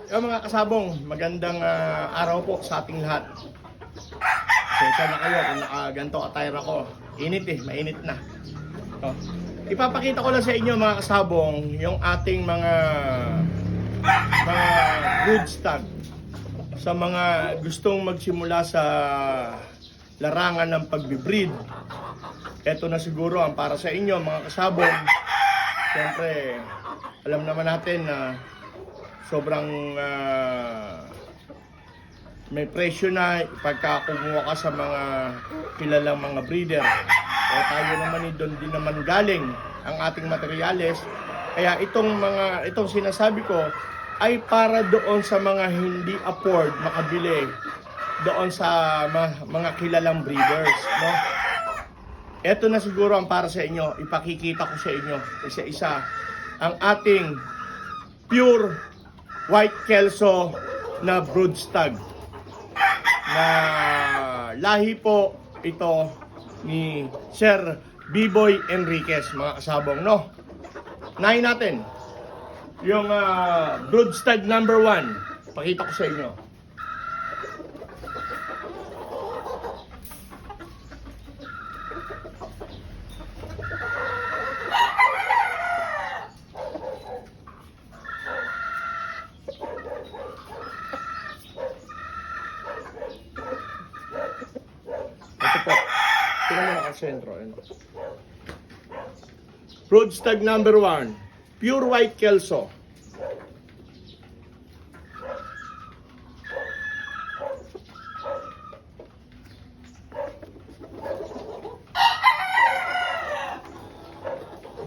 Yung mga kasabong, magandang araw po sa ating lahat. Sensya na kayo kung nakaganto attire ako. Init mainit na. Oh. Ipapakita ko lang sa inyo mga kasabong yung ating mga good stock sa mga gustong magsimula sa larangan ng pagbibreed. Ito na siguro ang para sa inyo mga kasabong. Siyempre, alam naman natin na sobrang may presyo na pagka kumuha ka sa mga kilalang mga breeder. Kaya tayo naman doon din naman galing ang ating materyales. Kaya itong sinasabi ko ay para doon sa mga hindi afford makabili doon sa mga kilalang breeders, no? Ito na siguro ang para sa inyo. Ipakikita ko sa inyo isa-isa ang ating pure white kelso na brood stag na lahi po ito ni Sir Biboy Enriquez, mga kasabong, no? Nahin natin yung brood stag number 1. Pakita ko sa inyo. Sentro. Brood stag number 1, pure white kelso.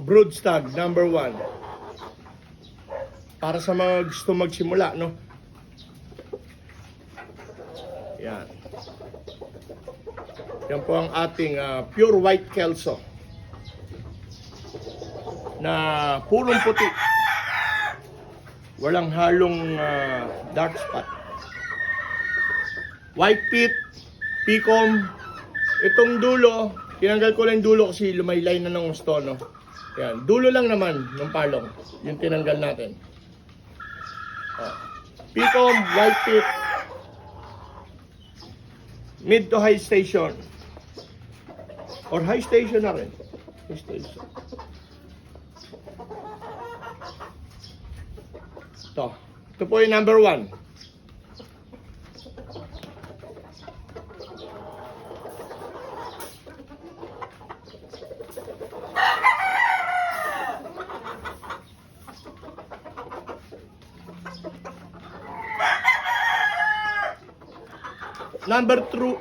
Brood stag number 1. Para sa mga gusto magsimula, no? Yan. Yan po ang ating pure white kelso na purong puti. Walang halong dark spot. White pit, picom. Itong dulo, tinanggal ko lang yung dulo kasi lumaylay na ng gusto, no? Yan, dulo lang naman ng palong. Yung tinanggal natin. Picom, white pit, mid to high station. Or high station na rin. High station. Ito po yung number 1.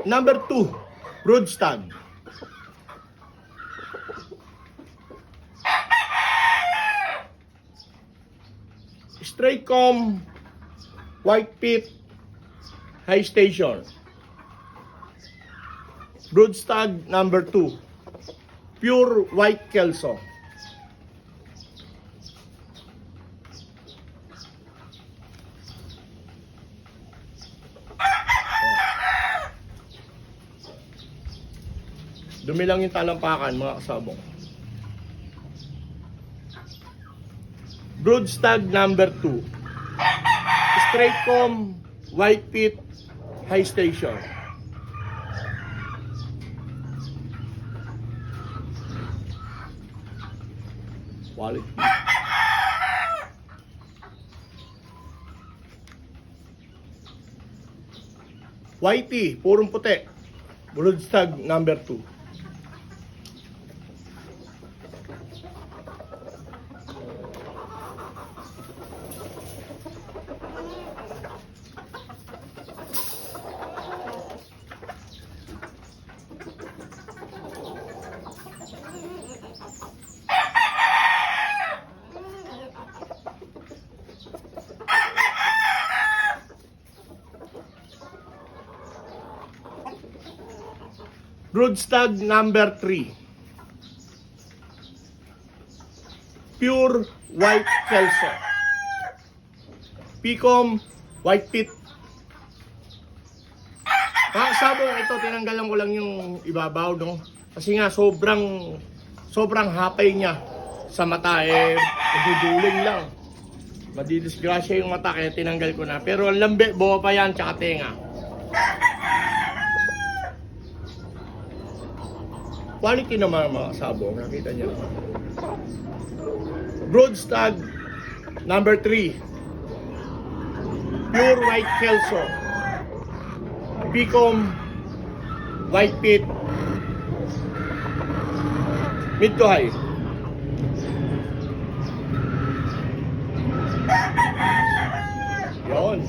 Number 2, brood stag. Straight comb, white pit, high station. Brood stag number 2, pure white kelso. Dumi lang yung talampakan, mga kasabong. Brood stag number 2, straight comb, white pit, high station. Quality. Whitey, purong puti. Brood stag number 2. Brood stag number 3, pure white kelso. Picom, white pit. Sabong ito, tinanggalan ko lang yung ibabaw, no? Kasi nga sobrang hapay niya sa mata, naduduling lang. Madidisgrasya yung mata kaya tinanggal ko na. Pero ang lambe, buo pa yan, tsaka tenga. Quality naman mga sabong, nakita niyo naman. Broodstag number 3. Pure white kelso. Picom white pit. Mid to high. Yun.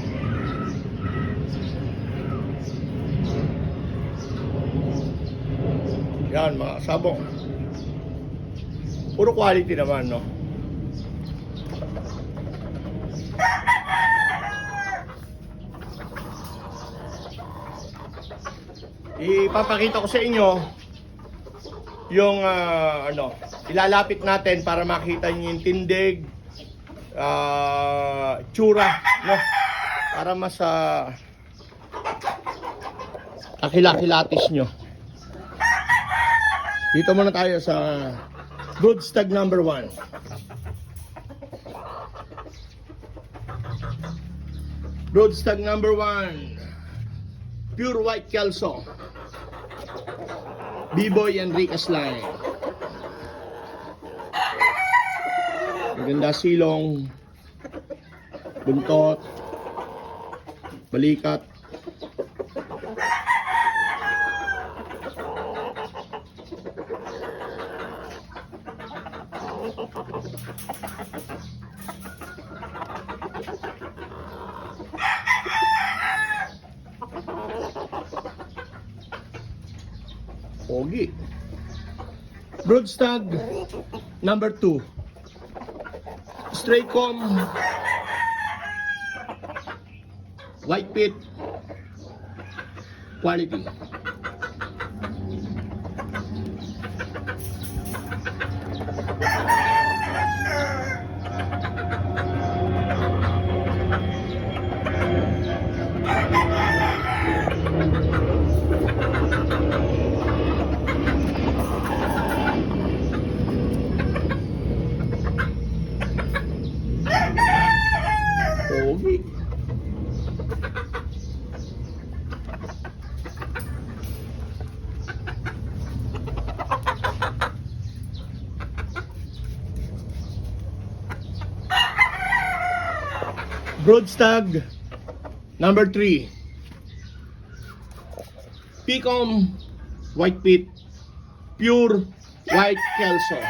Yan mga sabong. Puro quality naman, no? Ipapakita ko sa inyo yung ilalapit natin para makita niyo yung tindig, tsura, no? Para mas kakilakilatis nyo. Dito muna tayo sa Broodstag number 1. Broodstag number 1. Pure white kelso. B-Boy Enriquez line. Maganda silong, buntot, balikat. Pogi. Broodstag number 2. Straycom white pit quality. Pogi. Broodstag number 3. Picom white pit pure white kelso.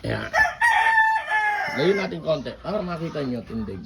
Ayan. Layo natin konti para makita nyo tindig.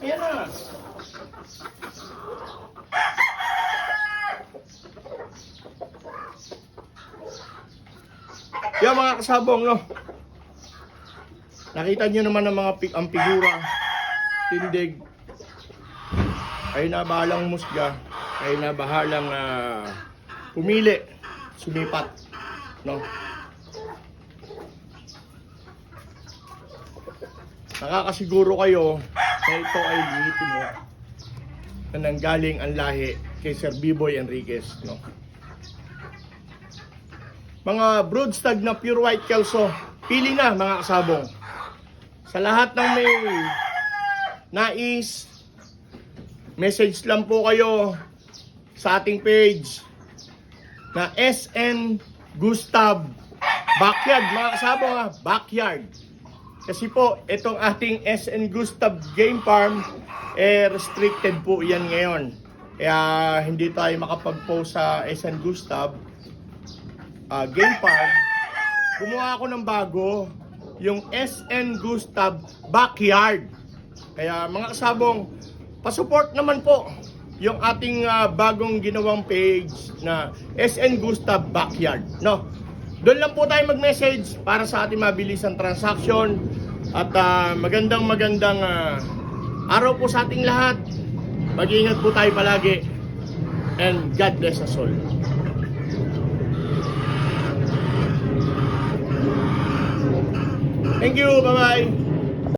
Ayan na. Yan mga kasabong, no? Nakita nyo naman ang mga ang figura, tindig. Kayo na bahalang musga, kayo na bahalang pumili, sumipat, no? nakakasiguro kayo na ito ay legitimo na nanggaling ang lahi kay Sir Biboy Enriquez, no? Mga broodstag na pure white Kelso, pili na mga kasabong. Sa lahat ng may nais, message lang po kayo sa ating page na SN Gustav Backyard, mga kasabong ha, Backyard. Kasi po, itong ating SN Gustav Game Farm, restricted po yan ngayon. Kaya hindi tayo makapag-post sa SN Gustav Game Farm. Gumawa ako ng bago, yung SN Gustav Backyard. Kaya mga kasabong, pasupport naman po yung ating bagong ginawang page na SN Gustav Backyard, no? Doon lang po tayo mag-message para sa ating mabilisang transaction at magandang araw po sa ating lahat. Mag-iingat po tayo palagi and God bless us all. Thank you, bye-bye.